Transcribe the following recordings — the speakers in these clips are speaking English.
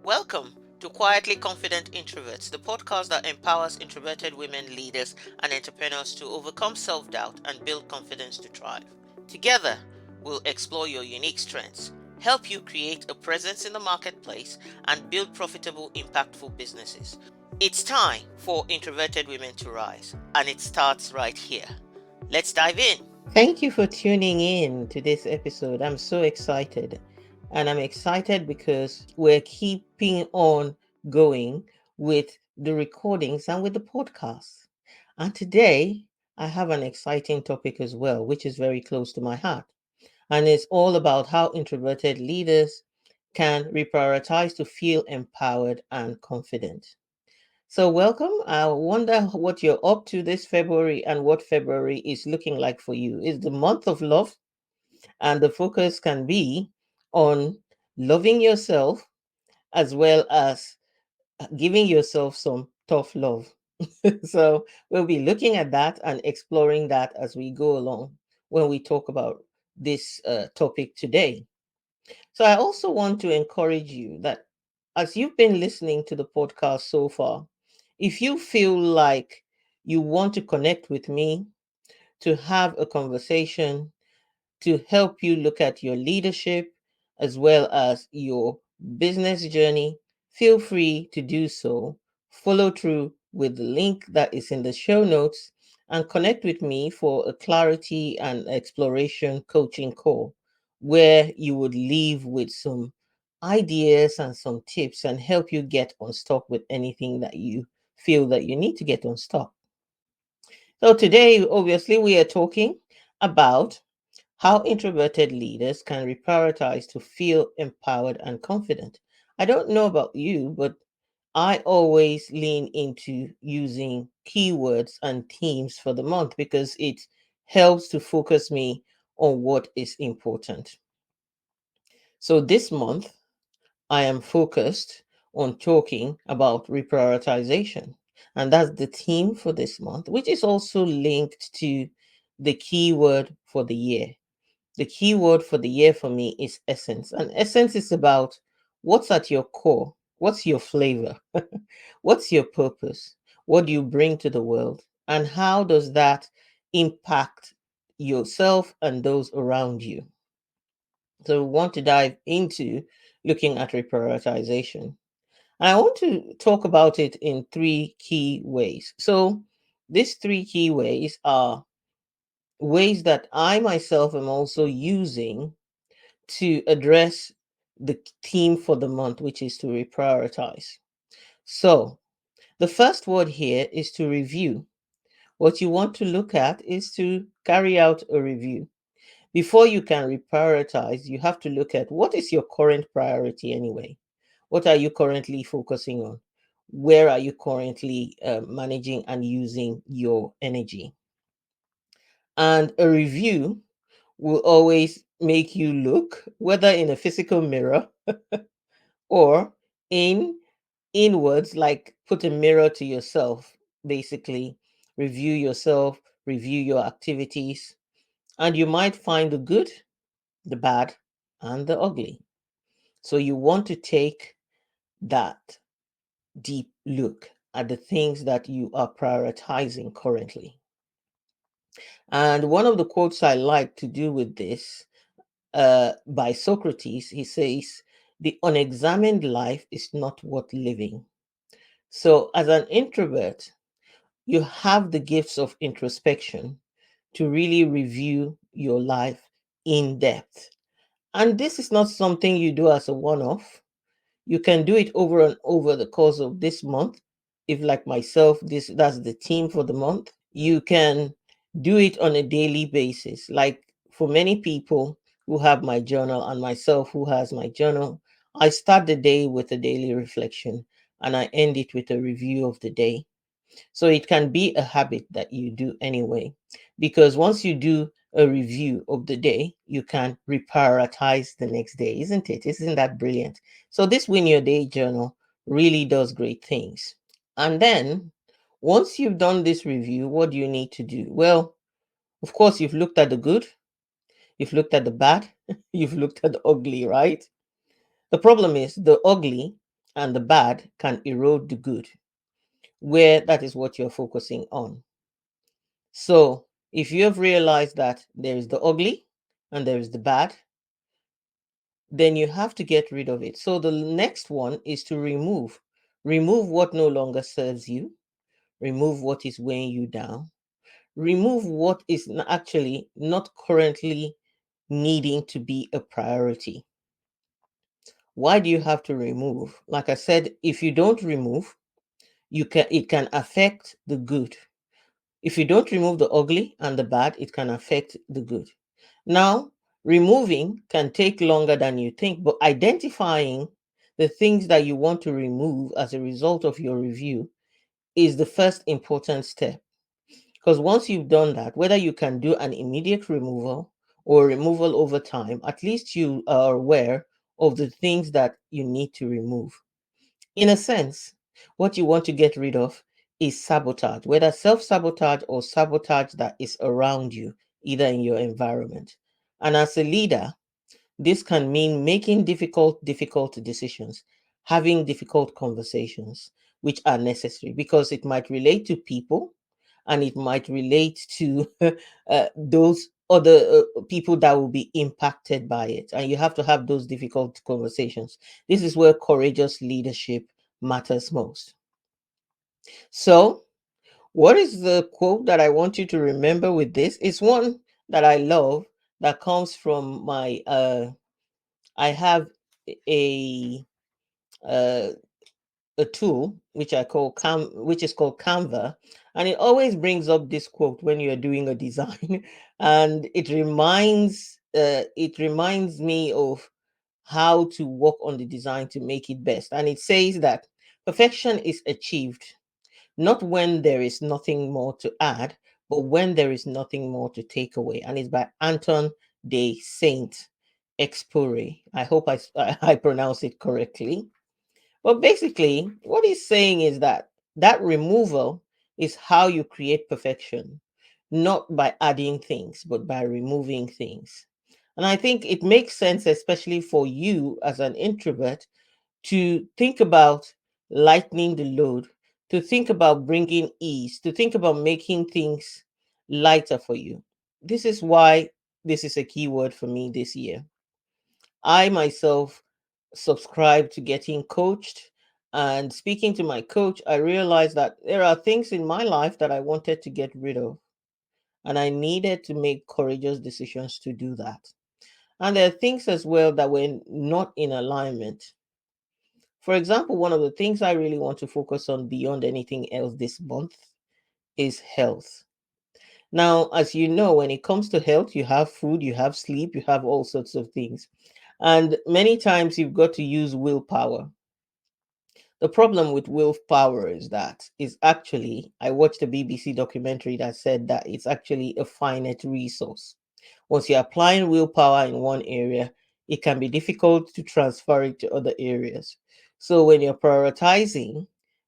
Welcome to Quietly Confident Introverts, the podcast that empowers introverted women leaders and entrepreneurs to overcome self doubt and build confidence to thrive. Together, we'll explore your unique strengths, help you create a presence in the marketplace, and build profitable, impactful businesses. It's time for introverted women to rise, and it starts right here. Let's dive in. Thank you for tuning in to this episode. I'm so excited. And I'm excited because we're keeping on going with the recordings and with the podcast. And today, I have an exciting topic as well, which is very close to my heart. And it's all about how introverted leaders can reprioritize to feel empowered and confident. So, welcome. I wonder what you're up to this February and what February is looking like for you. It's the month of love, and the focus can be on loving yourself as well as giving yourself some tough love. So, we'll be looking at that and exploring that as we go along when we talk about this topic today. So, I also want to encourage you that as you've been listening to the podcast so far, if you feel like you want to connect with me, to have a conversation, to help you look at your leadership as well as your business journey, feel free to do so. Follow through with the link that is in the show notes and connect with me for a clarity and exploration coaching call where you would leave with some ideas and some tips and help you get unstuck with anything that you feel that you need to get unstuck. So today, obviously, we are talking about how introverted leaders can reprioritize to feel empowered and confident. I don't know about you, but I always lean into using keywords and themes for the month because it helps to focus me on what is important. So this month, I am focused on talking about reprioritization. And that's the theme for this month, which is also linked to the keyword for the year. The key word for the year for me is essence. And essence is about what's at your core, what's your flavor, what's your purpose, what do you bring to the world, and how does that impact yourself and those around you. So, we want to dive into looking at reprioritization. I want to talk about it in three key ways. So, these three key ways are ways that I myself am also using to address the theme for the month, which is to reprioritize. So, the first word here is to review. What you want to look at is to carry out a review. Before you can reprioritize, you have to look at what is your current priority anyway? What are you currently focusing on? Where are you currently managing and using your energy? And a review will always make you look, whether in a physical mirror or in inwards, like put a mirror to yourself, basically review yourself, review your activities, and you might find the good, the bad, and the ugly. So you want to take that deep look at the things that you are prioritizing currently. And one of the quotes I like to do with this by Socrates, he says, "The unexamined life is not worth living." So, as an introvert, you have the gifts of introspection to really review your life in depth. And this is not something you do as a one off. You can do it over and over the course of this month. If, like myself, that's the theme for the month, you can do it on a daily basis. Like for many people who have my journal and myself who has my journal, I start the day with a daily reflection and I end it with a review of the day. So it can be a habit that you do anyway, because once you do a review of the day, you can reprioritize the next day, isn't it? Isn't that brilliant? So this Win Your Day journal really does great things. And then once you've done this review, what do you need to do? Well, of course, you've looked at the good, you've looked at the bad, you've looked at the ugly, right? The problem is the ugly and the bad can erode the good, where that is what you're focusing on. So, if you have realized that there is the ugly and there is the bad, then you have to get rid of it. So, the next one is to remove. Remove what no longer serves you, remove what is weighing you down, remove what is actually not currently needing to be a priority. Why do you have to remove? Like I said, if you don't remove, it can affect the good. If you don't remove the ugly and the bad, it can affect the good. Now, removing can take longer than you think, but identifying the things that you want to remove as a result of your review is the first important step. Because once you've done that, whether you can do an immediate removal or removal over time, at least you are aware of the things that you need to remove. In a sense, what you want to get rid of is sabotage, whether self sabotage or sabotage that is around you, either in your environment. And as a leader, this can mean making difficult decisions, having difficult conversations, which are necessary because it might relate to people and it might relate to those other people that will be impacted by it. And you have to have those difficult conversations. This is where courageous leadership matters most. So, what is the quote that I want you to remember with this? It's one that I love that comes from my I have a uh, a tool which I call which is called Canva, and it always brings up this quote when you're doing a design, and it reminds me of how to work on the design to make it best. And it says that perfection is achieved not when there is nothing more to add, but when there is nothing more to take away. And it's by Anton de Saint Exupéry. I hope I pronounce it correctly. But basically, what he's saying is that that removal is how you create perfection, not by adding things, but by removing things. And I think it makes sense, especially for you as an introvert, to think about lightening the load, to think about bringing ease, to think about making things lighter for you. This is why this is a key word for me this year. I myself subscribe to getting coached. And speaking to my coach, I realized that there are things in my life that I wanted to get rid of. And I needed to make courageous decisions to do that. And there are things as well that were not in alignment. For example, one of the things I really want to focus on beyond anything else this month is health. Now, as you know, when it comes to health, you have food, you have sleep, you have all sorts of things. And many times you've got to use willpower. The problem with willpower is that is actually, I watched a BBC documentary that said that it's actually a finite resource. Once you're applying willpower in one area, it can be difficult to transfer it to other areas. So when you're prioritizing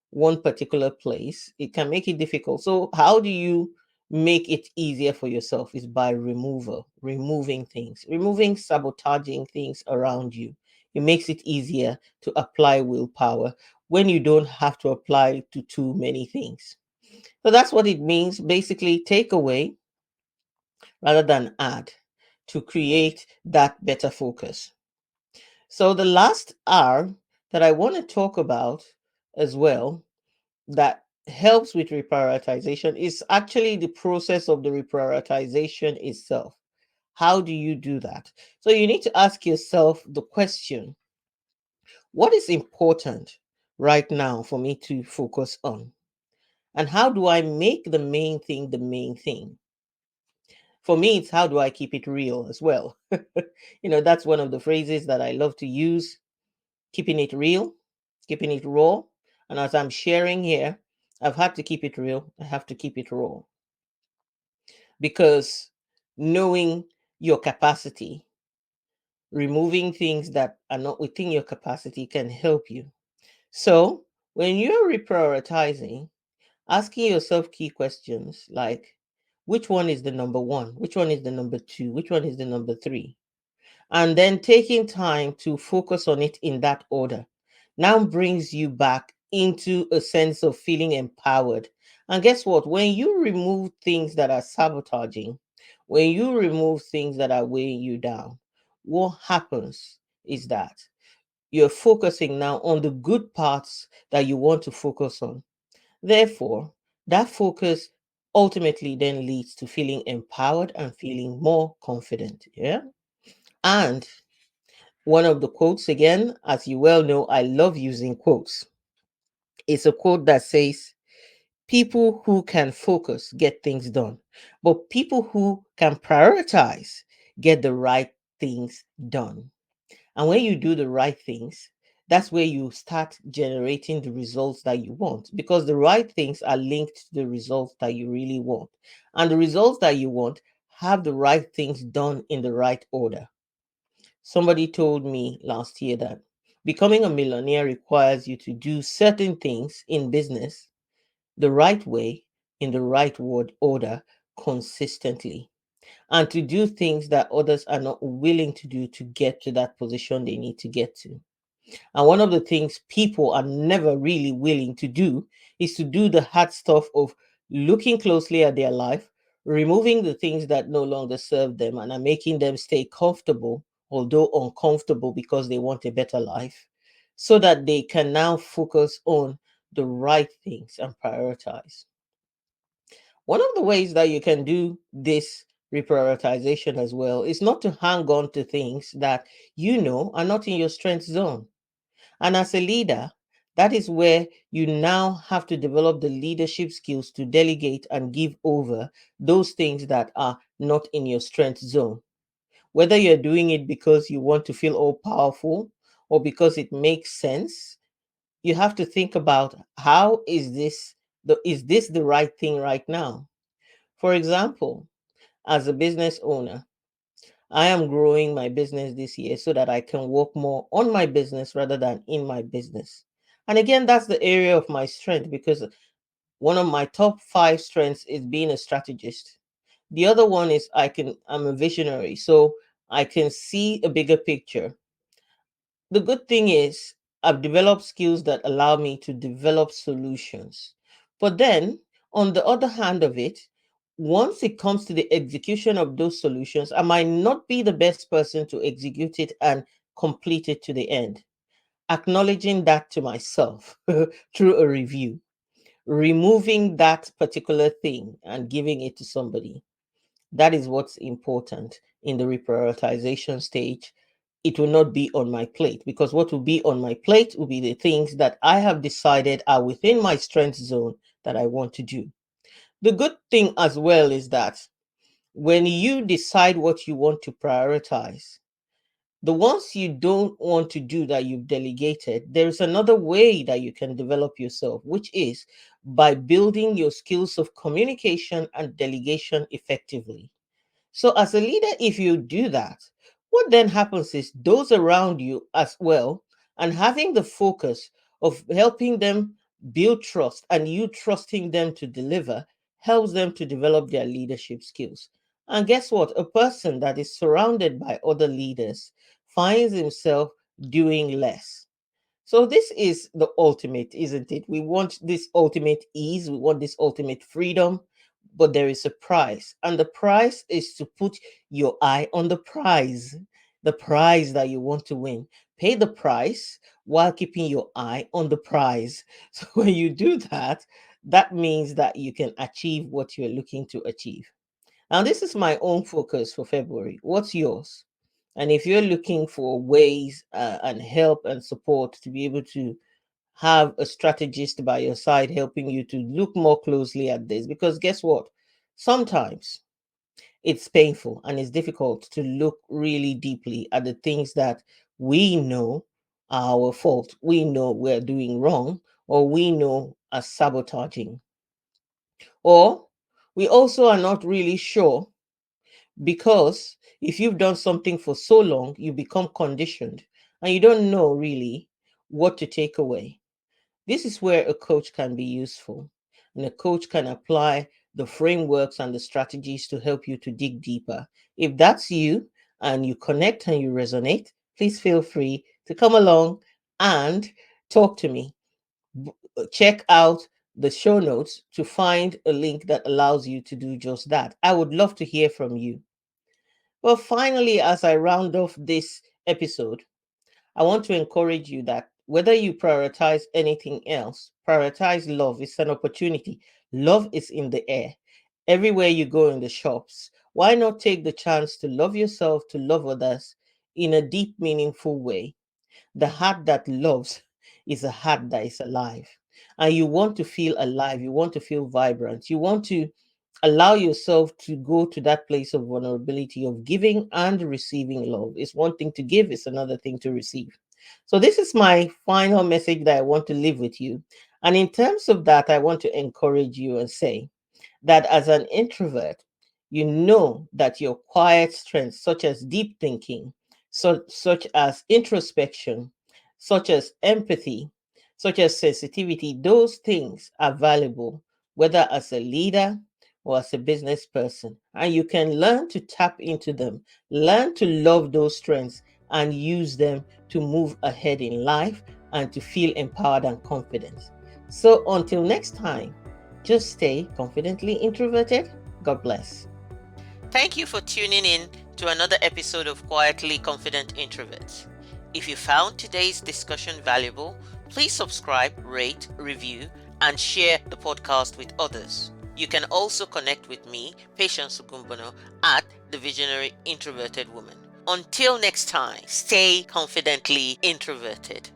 one particular place, it can make it difficult. So how do you make it easier for yourself is by removing things, removing sabotaging things around you. It makes it easier to apply willpower when you don't have to apply to too many things. So that's what it means. Basically, take away rather than add to create that better focus. So the last R that I want to talk about as well that helps with reprioritization is actually the process of the reprioritization itself. How do you do that? So you need to ask yourself the question, what is important right now for me to focus on? And how do I make the main thing the main thing? For me, it's how do I keep it real as well? That's one of the phrases that I love to use, keeping it real, keeping it raw. And as I'm sharing here, I've had to keep it real. I have to keep it raw because knowing your capacity, removing things that are not within your capacity can help you. So when you're reprioritizing, asking yourself key questions like, which one is the number one? Which one is the number two? Which one is the number three? And then taking time to focus on it in that order. now brings you back into a sense of feeling empowered. And guess what? When you remove things that are sabotaging, when you remove things that are weighing you down, what happens is that you're focusing now on the good parts that you want to focus on. Therefore, that focus ultimately then leads to feeling empowered and feeling more confident. Yeah. And one of the quotes, again, as you well know, I love using quotes. It's a quote that says, people who can focus get things done, but people who can prioritize get the right things done. And when you do the right things, that's where you start generating the results that you want, because the right things are linked to the results that you really want. And the results that you want have the right things done in the right order. Somebody told me last year that becoming a millionaire requires you to do certain things in business the right way, in the right word order, consistently, and to do things that others are not willing to do to get to that position they need to get to. And one of the things people are never really willing to do is to do the hard stuff of looking closely at their life, removing the things that no longer serve them and are making them stay comfortable, although uncomfortable because they want a better life, so that they can now focus on the right things and prioritize. One of the ways that you can do this reprioritization as well is not to hang on to things that you know are not in your strength zone. And as a leader, that is where you now have to develop the leadership skills to delegate and give over those things that are not in your strength zone. Whether you're doing it because you want to feel all powerful or because it makes sense, you have to think about, how is this the right thing right now? For example, as a business owner, I am growing my business this year so that I can work more on my business rather than in my business. And again, that's the area of my strength, because one of my top five strengths is being a strategist. The other one is I'm a visionary, so I can see a bigger picture. The good thing is, I've developed skills that allow me to develop solutions. But then, on the other hand of it, once it comes to the execution of those solutions, I might not be the best person to execute it and complete it to the end. Acknowledging that to myself through a review, removing that particular thing and giving it to somebody. That is what's important in the reprioritization stage. It will not be on my plate, because what will be on my plate will be the things that I have decided are within my strength zone that I want to do. The good thing as well is that when you decide what you want to prioritize, the ones you don't want to do that you've delegated, there's another way that you can develop yourself, which is by building your skills of communication and delegation effectively. So, as a leader, if you do that, what then happens is those around you as well, and having the focus of helping them build trust and you trusting them to deliver, helps them to develop their leadership skills. And guess what? A person that is surrounded by other leaders finds himself doing less. So this is the ultimate, isn't it? We want this ultimate ease, we want this ultimate freedom, but there is a price. And the price is to put your eye on the prize that you want to win. Pay the price while keeping your eye on the prize. So when you do that, that means that you can achieve what you're looking to achieve. Now, this is my own focus for February. What's yours? And if you're looking for ways and help and support to be able to have a strategist by your side helping you to look more closely at this, because guess what? Sometimes it's painful and it's difficult to look really deeply at the things that we know are our fault, we know we're doing wrong, or we know are sabotaging. Or we also are not really sure, because if you've done something for so long, you become conditioned and you don't know really what to take away. This is where a coach can be useful, and a coach can apply the frameworks and the strategies to help you to dig deeper. If that's you and you connect and you resonate, please feel free to come along and talk to me. Check out the show notes to find a link that allows you to do just that. I would love to hear from you. Well, finally, as I round off this episode, I want to encourage you that whether you prioritize anything else, prioritize love. It's an opportunity. Love is in the air. Everywhere you go in the shops, why not take the chance to love yourself, to love others in a deep, meaningful way? The heart that loves is a heart that is alive. And you want to feel alive. You want to feel vibrant. You want to allow yourself to go to that place of vulnerability of giving and receiving love. It's one thing to give, it's another thing to receive. So, this is my final message that I want to leave with you. And in terms of that, I want to encourage you and say, that as an introvert, you know that your quiet strengths, such as deep thinking, such as introspection, such as empathy, such as sensitivity, those things are valuable, whether as a leader or as a business person. And you can learn to tap into them, learn to love those strengths, and use them to move ahead in life and to feel empowered and confident. So until next time, just stay confidently introverted. God bless. Thank you for tuning in to another episode of Quietly Confident Introverts. If you found today's discussion valuable, please subscribe, rate, review, and share the podcast with others. You can also connect with me, Patience Ogunbona, at The Visionary Introverted Woman. Until next time, stay confidently introverted.